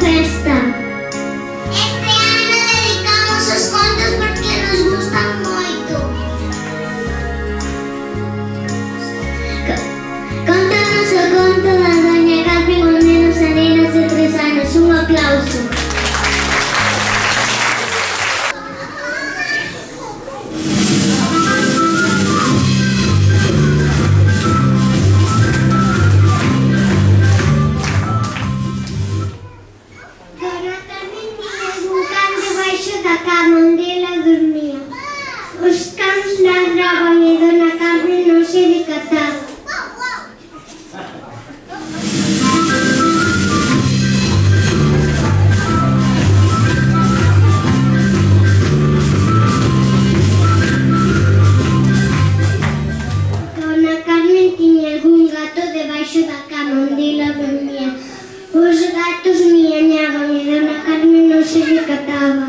festa. Este ano dedicamos os contos porque nos gustan moito. Contanos o conto da Doña Capri con nenos e nenas de 3 anos. Un aplauso. Dona Carmen tiña un can debaixo da cama onde ela dormía. Os cans ladraban e Dona Carmen non se decataba. Dona Carmen tiña algún gato debaixo da cama onde ela dormía. Os gatos miañaban e Dona Carmen non se decataba.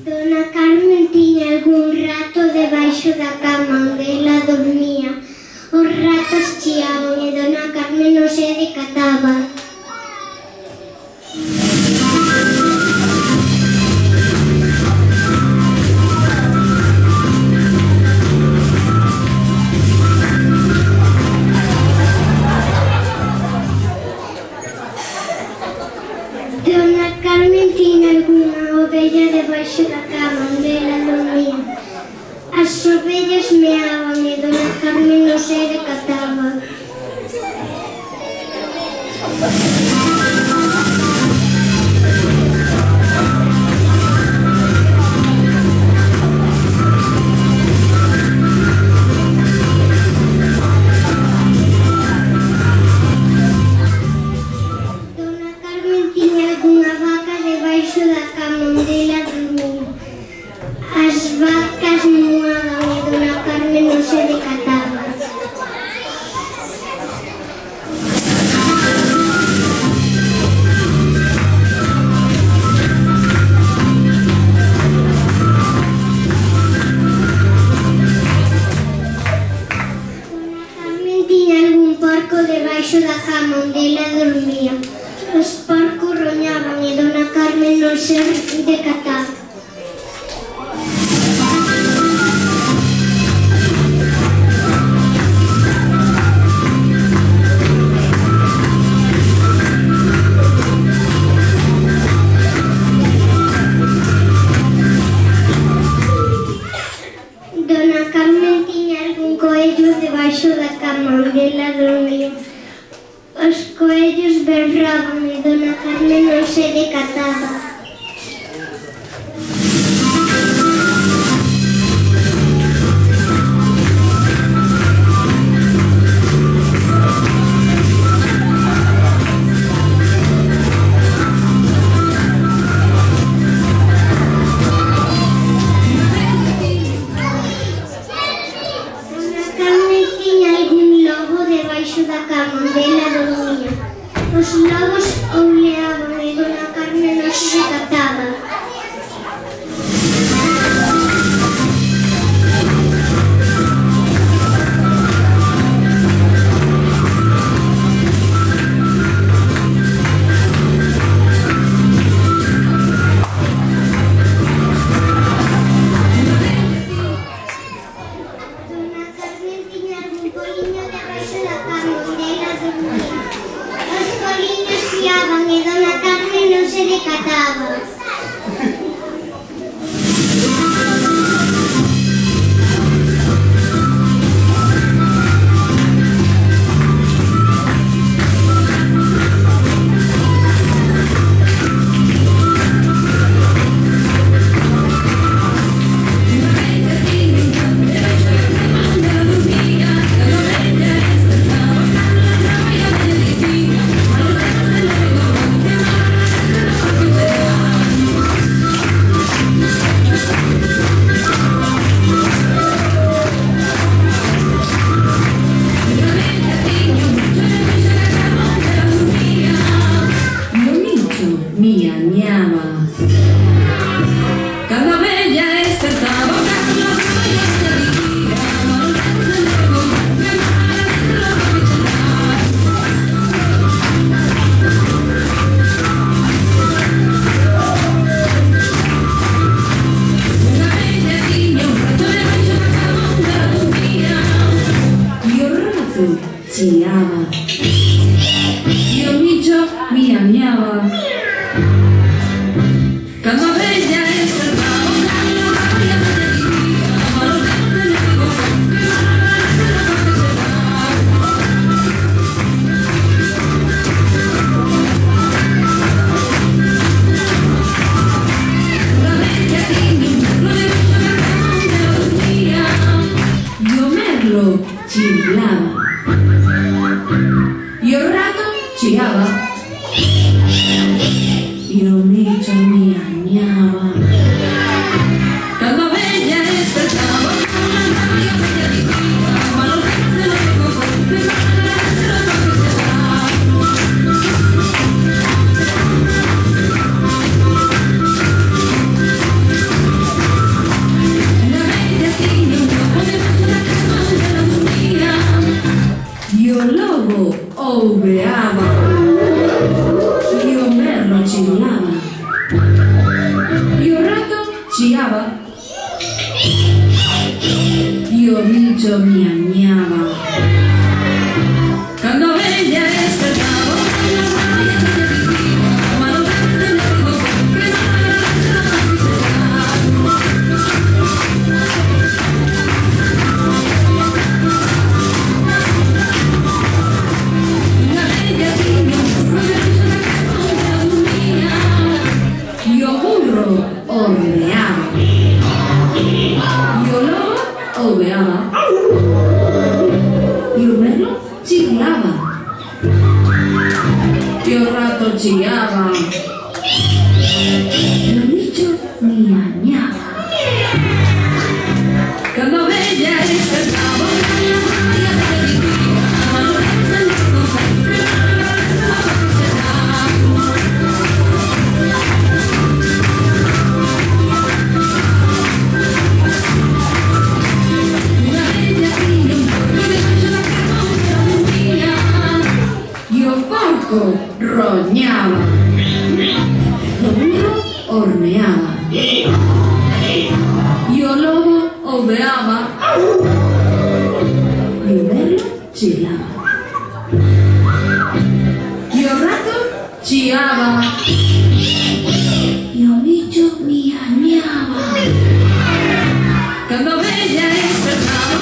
Dona Carmen tiña algún rato debaixo da cama onde ela dormía. Os ratos chiaban e Dona Carmen non se decataba. Dona Carmen tiña algunha ovella debaixo da cama onde ela dormía. As ovellas meaban e Dona Carmen non se decataba. Dona Carmen tiña algunha vaca debaixo da cama onde ela dormía. As vacas moaban e Dona Carmen non se decataba. Dona Carmen tiña algún porco debaixo da cama onde ela dormía. Os porcos roñaban e Dona Carmen non se decataba. Dona Carmen tiña algún coello debaixo da cama onde ela dormía. Os coellos berraban e Dona Carmen non se decataba. Dona Carmen tiña algún lobo debaixo da cama onde ela dormía. Os lobos ouleaban e Dona Carmen non se decataba. Dona Carmen tiña algún poliño debaixo da cama onde ela dormía. Os poliños piaban e Dona Carmen non se decataba. E o bicho miañaba. Cando a bella despertaba, chiflaba e o rato chiaba e o bicho miañaba. Cando a bella despertaba, e o lobo ouveaba e o merlo chilaba e o rato chiaba e o bicho miañaba. Cando a bella despertaba, e o burro horneaba e o lobo ouveaba e o merlo chiflaba e o rato chiaba e o bicho miañaba. Cando a bella despertaba, roñaba, o burro horneaba e o lobo ouveaba e o merlo chilaba e o rato chiaba e o bicho miañaba. Cando a bella despertaba,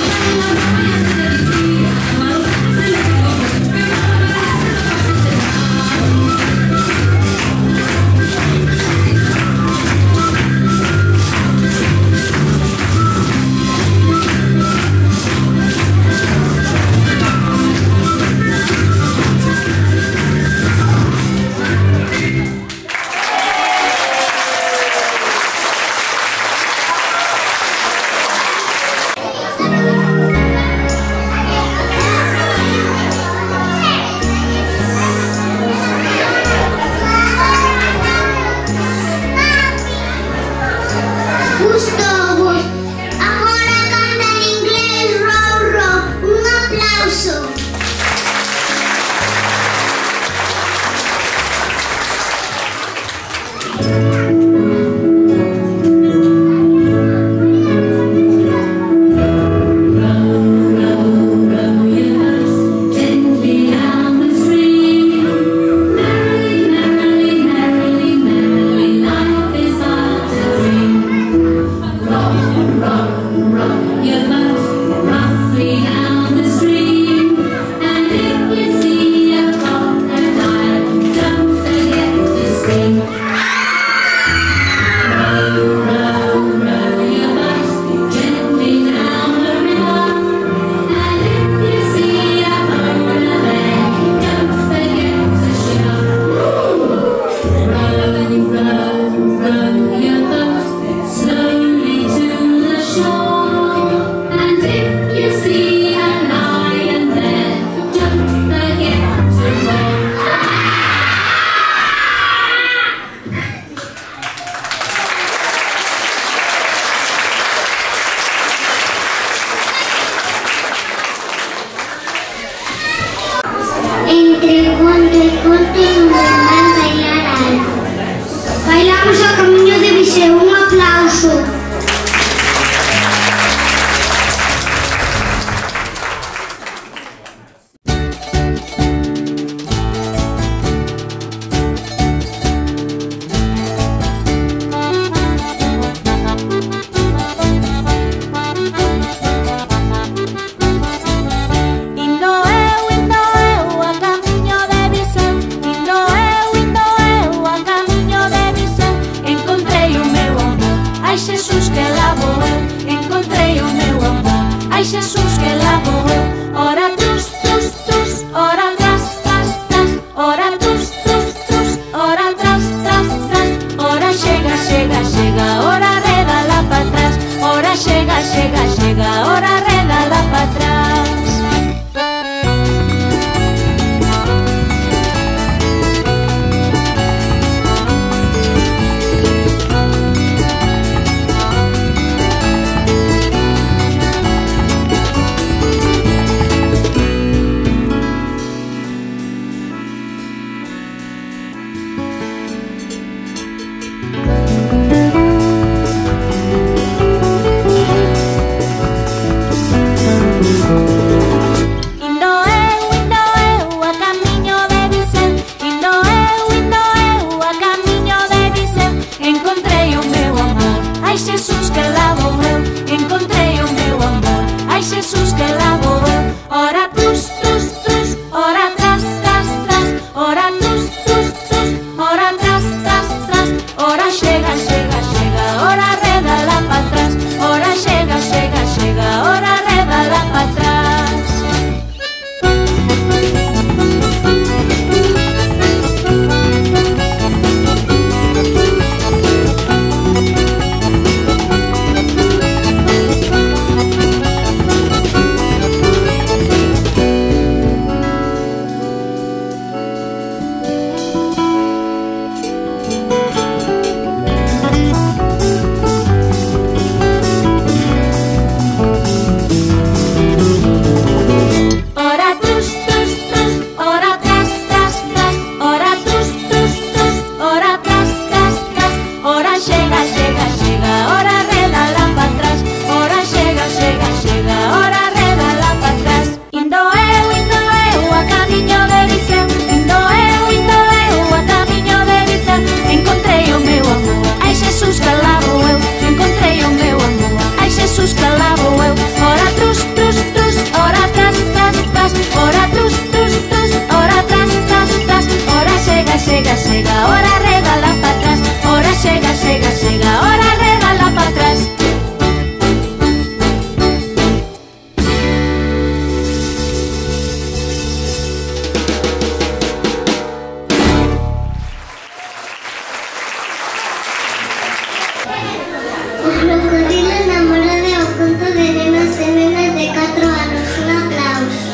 O crocodilo enamorado é o conto de nenas e nenas de 4 anos. Un aplauso.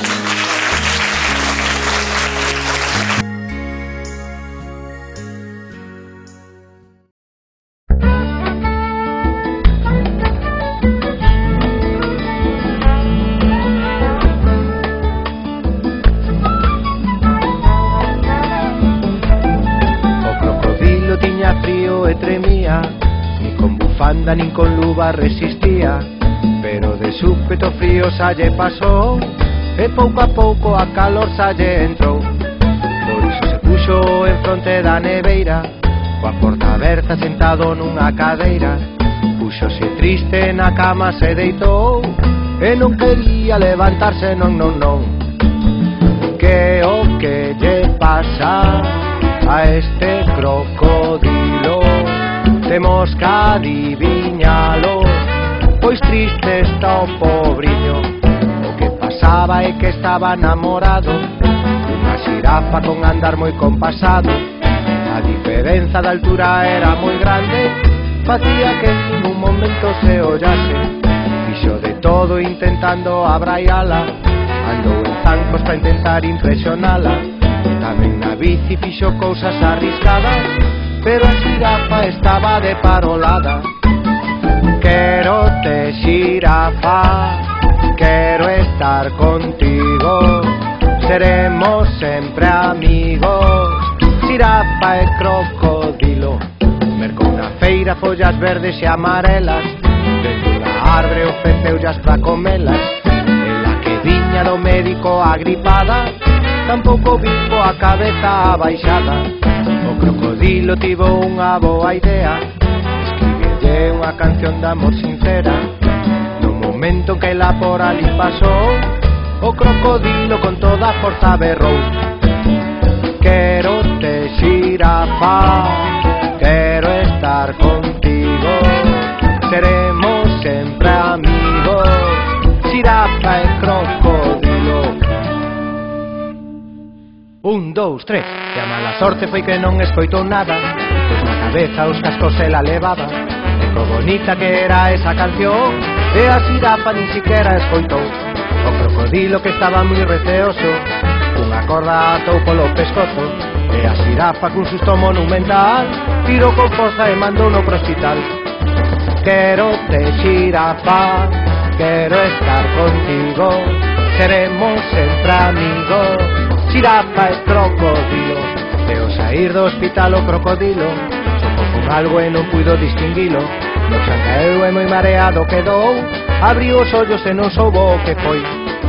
O crocodilo tiña frío e tremía, nin con bufanda nin con luva resistía, pero de súpeto frío xa lle pasou, e pouco a pouco a calor xa lle entrou. Por iso se puxo en fronte da neveira, coa porta aberta sentado nunha cadeira. Puxose triste na cama, se deitou, e non quería levantarse, non, non, non. Que o que lle pasa a este crocodilo? Temos que adiviñalo, pois triste está o pobriño. O que pasaba é que estaba namorado dunha xirafa con andar moi compasado. A diferenza de altura era moi grande, facía que en ningún momento se ollase. Fixo de todo intentando abraiala, andou en zancos para intentar impresionala. Tamén na bici fixo cousas arriscadas, pero a xirafa estaba de parolada. Quero te, xirafa, quero estar contigo, seremos sempre amigos. Xirafa e crocodilo mercou na feira follas verdes e amarelas, dentro da árbore ofreceullas pra comelas. Ela que viña do médico agripada, tampouco vivo a cabeza abaixada. O crocodilo tivo unha boa idea, escribirlle unha canción de amor sincera. No momento en que ela por ali pasou, o crocodilo con toda a forza berrou: quero te, xirafa, quero estar contigo, seremos sempre amigos. Xirafa e crocodilo. 1, 2, 3. E a mala sorte foi que non escoitou nada, pois na cabeza os cascos se la levaba. E co bonita que era esa canción, e a xirafa nin siquiera escoitou. O crocodilo, que estaba moi receoso, unha corda atou polo pescozo, e a xirafa cun susto monumental tirou con forza e mandou no pro hospital. Quero te, xirafa, quero estar contigo, seremos sempre amigos. Xirafa e crocodilo. E ao saír do hospital o crocodilo chocou con algo e non puido distinguilo. No xa caeu e moi mareado quedou, abriu os ollos e non soubo o que foi,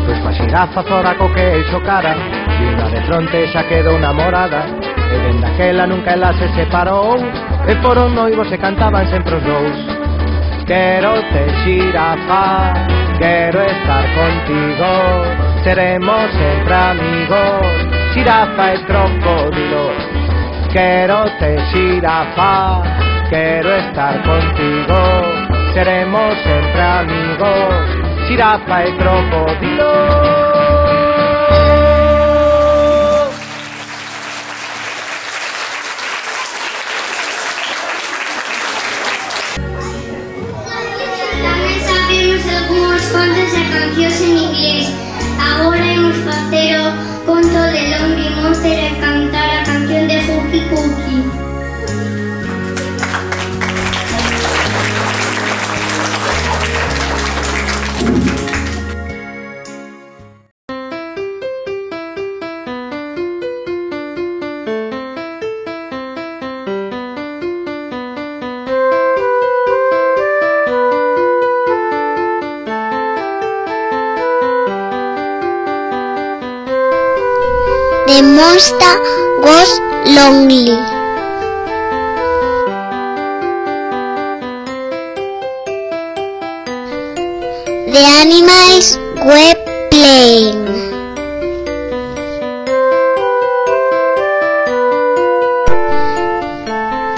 pois coa xirafa fora co que el chocara, vinda de fronte xa quedou namorada. E dende aquela nunca ela se separou, e foron noivos e cantaban sempre os dous. Quero te, xirafa, quero estar contigo, seremos sempre amigos. Xirafa e crocodilo. Quero te, xirafa, quero estar contigo, seremos sempre amigos. Xirafa e crocodilo. Tamén sabemos algúns contos e cancións en inglés. Agora imos facer o conto de Lonely Monster e cantar a canción de Hooky Cookie. The monster was lonely. The animals were playing.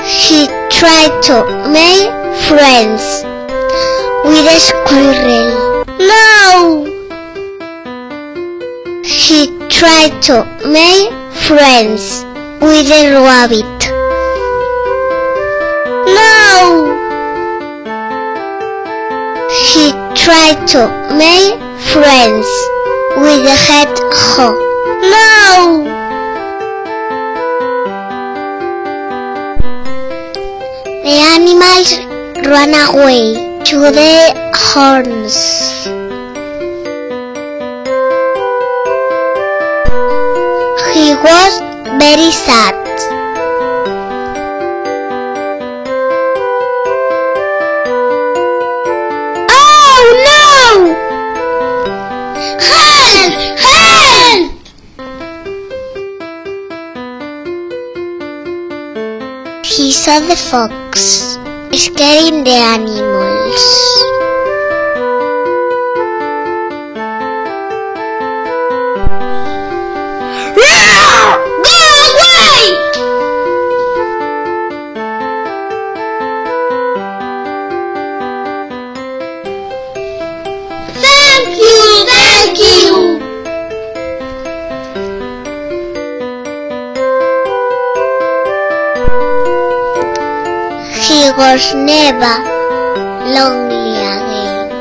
She tried to make friends with a squirrel. No! She tried tried to make friends with the rabbit. No! He tried to make friends with the hedgehog. No! The animals ran away to the horns. He was very sad. Oh no! Help! Help! He saw the fox scaring the animals. He was never lonely again.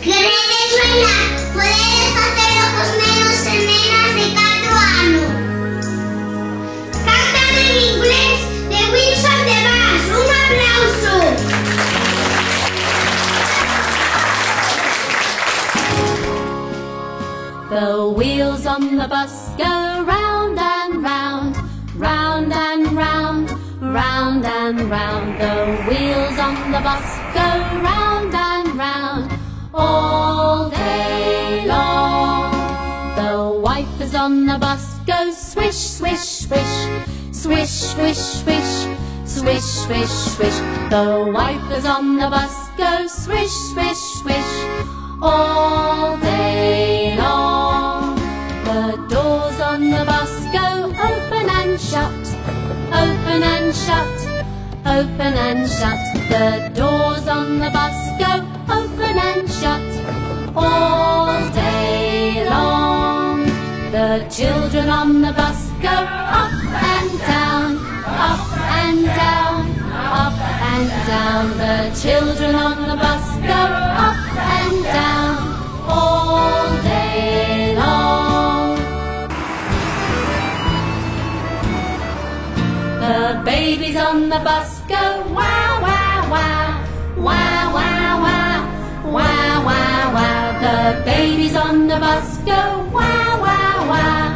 Queredes bailar? Podedes facelo cos nenos e nenas de 4 anos. Cantan en inglés de Wilson de Bass. Un aplauso. The wheels on the bus go round and round, round and round, round and round. The wheels on the bus go round and round all day long. The wipers on the bus go swish, swish, swish, swish, swish, swish, swish, swish, swish. The wipers on the bus go swish, swish, swish all day long. The doors on the bus go open and shut, open and shut, open and shut. The doors on the bus go open and shut all day long. The children on the bus go up and down, up and down, up and down. The children on the bus go up and down all day long. The babies on the bus go wow, wow, wow, wow, wow, wow, wow, wow, wow. The babies on the bus go wow, wow, wow,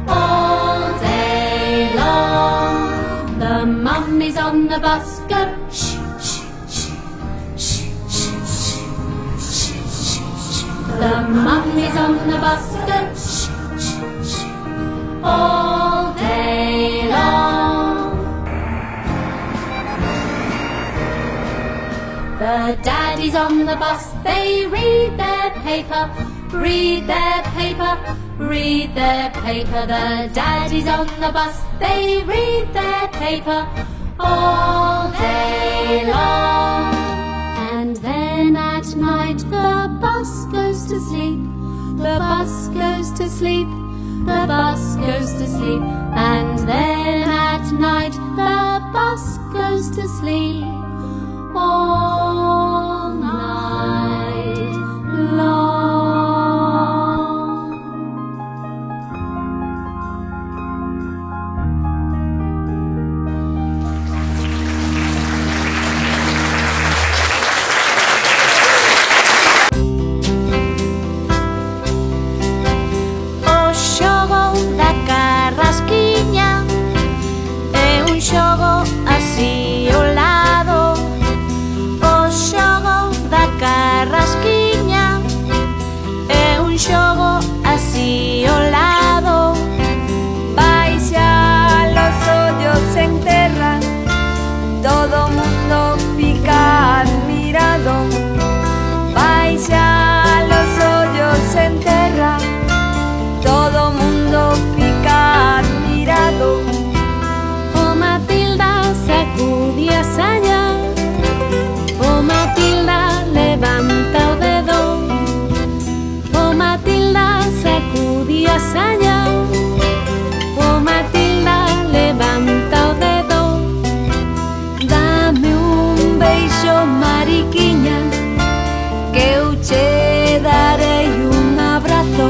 all day long. The mummies on the bus go shh, shh, shh, shh, shh, shh, shh, shh. The mummies on the bus go shh, shh, shh, all day long. The daddies on the bus, they read their paper, read their paper, read their paper. The daddies on the bus, they read their paper all day long. And then at night the bus goes to sleep, the bus goes to sleep, the bus goes to sleep. And then at night the bus goes to sleep all night long. O xogo da carrasquiña é un xogo así ao lado. O xogo da carrasquiña é un xogo así ao lado. Baixa los ollos en terra, todo mundo fica admirado. Baixa los ollos en terra, todo mundo fica admirado. O Matilda sacude a saña, o Matilda levanta o dedo, o Matilda sacude a saña, o Matilda levanta o dedo. Dame un beijo, mariquiña, que eu che darei un abrazo.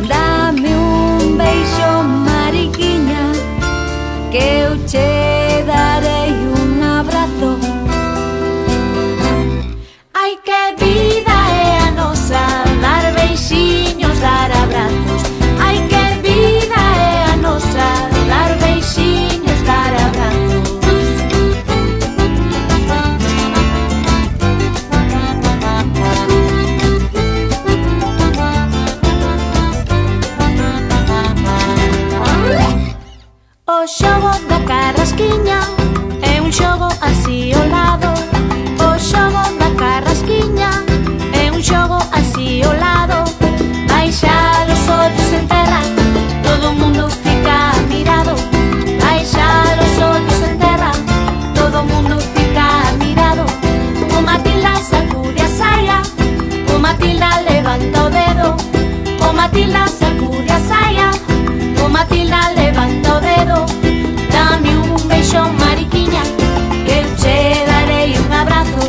Dame un beijo, mariquiña, que eu che darei un abrazo. Ai, que vida é a nosa, dar beixiños, dar abrazos. Ai, que vida é a nosa, dar beixiños, dar abrazos. O xogo da carrasquiña é un xogo así ao lado. O xogo da carrasquiña é un xogo así ao lado. Baixar os ollos en terra, todo mundo fica admirado. Baixar os ollos en terra, todo mundo fica admirado. O Matilda sacude a saia, o Matilda levanta o dedo. O Matilda sacude a saia, o Matilda levanta o dedo. Dame un beijo, mariquiña, que eu che darei un abrazo.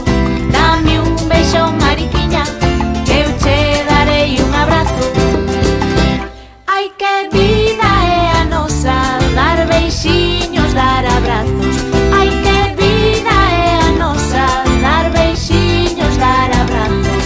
Dame un beijo, mariquiña, que eu che darei un abrazo. Ai, que vida é a nosa, dar beixiños, dar abrazos. Ai, que vida é a nosa, dar beixiños, dar abrazos.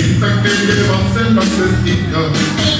Señorita, que llevas en la cestilla.